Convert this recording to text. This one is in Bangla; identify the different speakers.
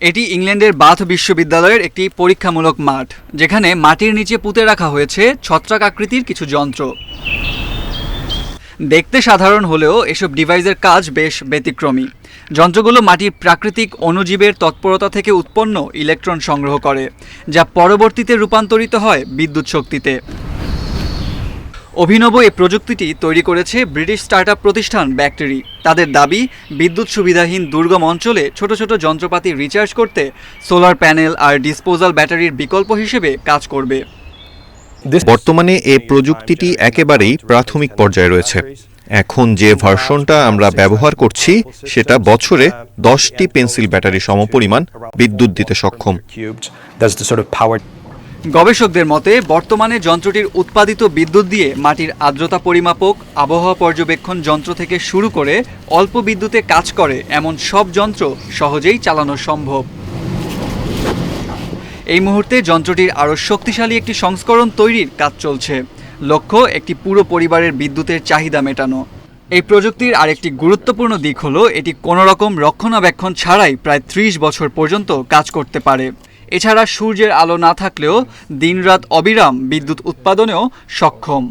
Speaker 1: এটি ইংল্যান্ডের বাথ বিশ্ববিদ্যালয়ের একটি পরীক্ষামূলক মাঠ, যেখানে মাটির নিচে পুঁতে রাখা হয়েছে ছত্রাক আকৃতির কিছু যন্ত্র। দেখতে সাধারণ হলেও এসব ডিভাইসের কাজ বেশ ব্যতিক্রমী। যন্ত্রগুলো মাটির প্রাকৃতিক অণুজীবের তৎপরতা থেকে উৎপন্ন ইলেকট্রন সংগ্রহ করে, যা পরবর্তীতে রূপান্তরিত হয় বিদ্যুৎ শক্তিতে। অভিনব এই প্রযুক্তিটি তৈরি করেছে ব্রিটিশ স্টার্টআপ প্রতিষ্ঠান ব্যাক্টেরি। তাদের দাবি, বিদ্যুৎ সুবিধাহীন দুর্গম অঞ্চলে ছোট ছোট যন্ত্রপাতি রিচার্জ করতে সোলার প্যানেল আর ডিসপোজাল ব্যাটারির বিকল্প হিসেবে কাজ করবে।
Speaker 2: বর্তমানে এই প্রযুক্তিটি একেবারেই প্রাথমিক পর্যায়ে রয়েছে। এখন যে ভার্সনটা আমরা ব্যবহার করছি সেটা বছরে 10টি পেন্সিল ব্যাটারি সমপরিমাণ বিদ্যুৎ দিতে সক্ষম।
Speaker 1: গবেষকদের মতে বর্তমানে যন্ত্রটির উৎপাদিত বিদ্যুৎ দিয়ে মাটির আর্দ্রতা পরিমাপক, আবহাওয়া পর্যবেক্ষণ যন্ত্র থেকে শুরু করে অল্প বিদ্যুতে কাজ করে এমন সব যন্ত্র সহজেই চালানো সম্ভব। এই মুহূর্তে যন্ত্রটির আরও শক্তিশালী একটি সংস্করণ তৈরির কাজ চলছে। লক্ষ্য একটি পুরো পরিবারের বিদ্যুতের চাহিদা মেটানো। এই প্রযুক্তির আরেকটি গুরুত্বপূর্ণ দিক হলো এটি কোনো রকম রক্ষণাবেক্ষণ ছাড়াই প্রায় 30 বছর পর্যন্ত কাজ করতে পারে। এছাড়া সূর্যের আলো না থাকলেও দিনরাত অবিরাম বিদ্যুৎ উৎপাদনেও সক্ষম।